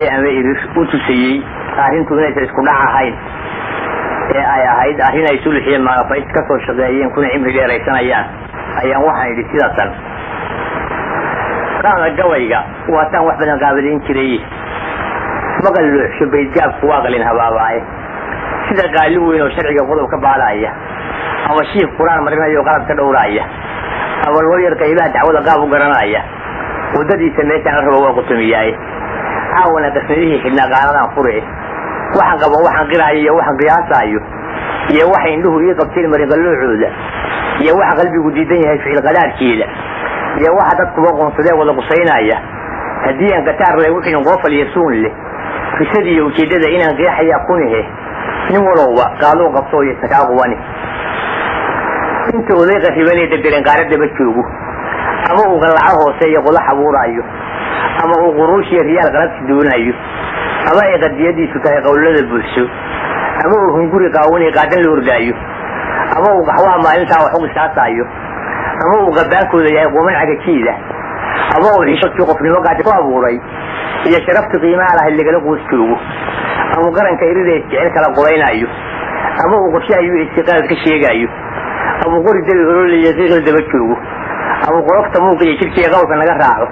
ama iris u tusayay arrintu inay isku dhacahayn ee ay ahayd arrin ay sulxiyeen maaqafayd ka soo shaqeeyeen kuna cimri dheeraysanayaan ayaan waxaan idhi sidaasan qaada gabayga waa tan wax badan qaabadayn jiray maqal looxsho baydgaabku waa qalin habaabaaye sida qaali weyn oo sharciga qodob ka baadaya ama shiikh quraan marinayo qalad ka dhowraaya ama looyar qaybaha dacwada qaab u garanaya wadadiisa meeshaan rabo waa qutumiyaay عاونا تسنيه حنا قاعدين فوري waxaan qabo waxaan qiraayo waxaan qiyaasayo iyo waxa indhuhu ii qabteen mariqalo cuuda iyo waxa qalbigu diidan yahay ficil qadaarkiida iyo waxa dadku qoonsadeen wada qusaynaya hadii aan qataar leh wixii qoofal yeesuun leh fisadii ujeedada inaan qiyaaxaya kunahe nin walba qaalo qabto iyo sakaaqwani inta oday qaribanay dadeen qaarada bajoogo ama uu qalaca hoose iyo qola xabuurayo ama uu quruush iyo riyaal qalad doonayo ama ay qadiyadiisu tahay qowlada bulsho ama uu hunguri qaawani qaadan la ordaayo ama uu qaxwa maalinta wax u qisaasayo ama uu qabaankooda yahay qoman cagajiida ama uu xishadkii qofnimo qaad ku abuuray iyo sharafta qiimaha lahayd laga qoostoogo ama qaranka iriday jecel kala qoraynayo ama uu qorshayo istiqaal ka sheegayo ama qori dal orolaya qiiqal daba joogo ama qorofta muuqiyo jirkiisa qowlka naga raaco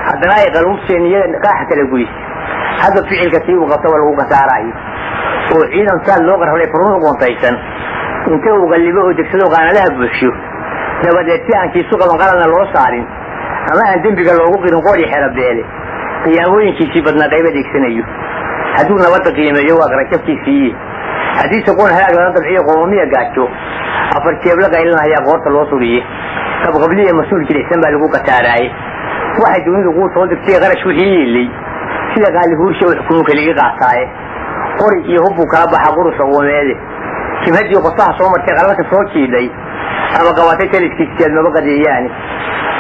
haddana ay qalumseeniyada qaax kala guys هذا فعل كثير وقصوا الوقتاري وعيدا صار لوقر هذا فرون قنطيسن انت وقلبه تكسلوا قانا لها بشو نبدأتي عن كي سوق مقالنا الوصارين أما عندهم بيقالوا وقر نقولي حرب ديالي قياموين كي سيبتنا قيبة ديكسنيو هدونا وطا قيمة يواق ركبتي فيه حديث يقول هلاك لنا طبعية قومية قاتشو أفرتيب لك إلنا هي قورة الوصولية طب قبلية مسؤول كده سنبه لقوك تاراي واحد يقول لقوة صوتك فيه غرش وحيي اللي sida qaalihuusha xukuumka kaliya qaatay qori iyo hubbu ka baxa qurus Soomaaliyeed kibadii qotaha soo martay qaranka soo jiiday ama qabatay taliskiiskeed ma qadiyaan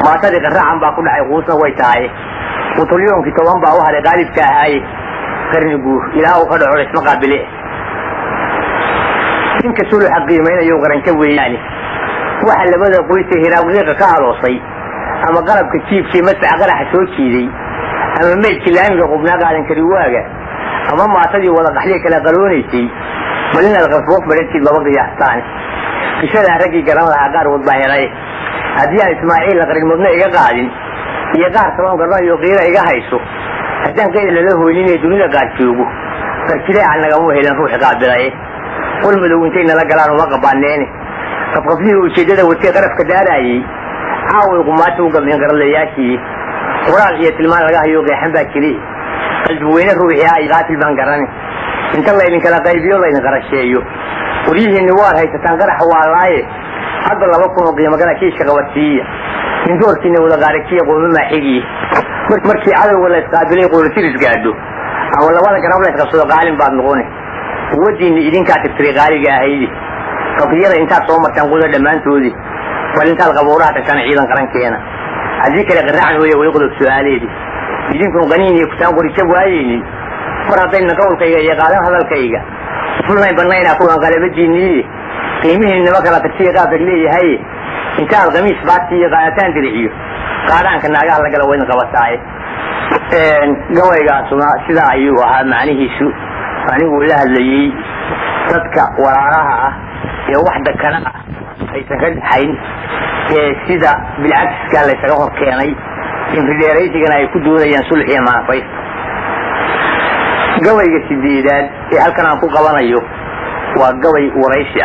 maatadi qaraacan baa ku dhacay qoosna way tahay qutuliyoonkii toban baa waxa qaalibka ahay qarnigu ilaa uu ka dhaco isma qaabile inka sulu xaqiimaynayo qaranka weeyaan waxa labada qoysay hiraaqliga ka haloosay ama qalabka jiifkii mas'aa qarax soo jiiday ama meelki laamiga qubnaa qaadan kari waaga ama maatadii wada qaxliga kala qaloonaysay balina qafoof bareedkii laba qiyaastaan ishada ragii garan lahaa qaar wad baa helay hadii aan Ismaaciil la qarin mudna iga qaadin iyo qaar sabab garanayo qiira iga hayso hadan qeyd la hooyinay dunida qaar joogo farkilay anaga mu helan ruux qaabilay qol madawintayna la galaan uma qabaaneen qafqaflii ujeedada wadkii qarafka daarayay caawi qumaatu gamin qaralayaashii قرآن هي تلمان لقاه يوقع حنبا كلي الجوين الروحي هاي قاتل بانقراني انت الله يلين كلا قايبي الله ينقر الشيء وريه النوار هاي تتنقر حوالاي حد الله وقم وقيمة قال كيش كغواتية من دور كيني ولا غاركية قول مما حقي مركي عدو ولا يتقابلين قول تيرس قادو ولا وانا كرام لا يتقصد قالين بعض نغوني ودي ان إذن كاتب تري غاري قاهيدي قبيرة انتا صومر تنقوذ دمان تودي والانتا الغبورات كان عيدا قران كينا هذيك اللي قرعن هو يقول السؤالي دي يجيكم غنيني كتان قولي شبوهايني فرطين نقول كيغا يقالان هذا الكيغا فلنا يبنين أكون غالبة جيني قيمين إنما كلا تكسيقا فقليه هاي إن كان الغميس باتي غايتان تريحيو قاران كنا قال لك لوين قواتاي قوي قاسونا سيدا أيوها معنيه سوء يعني يقول لها اللي تدكا وراها يا وحدة كنا أي تكد حين سيدا بالعكس قال لي سقوط كياني إن في ديريتي كنا يكدون ينسل حين ما فاي قوي السديدات هل كان أقول قوانا يو وقوي ورئيسي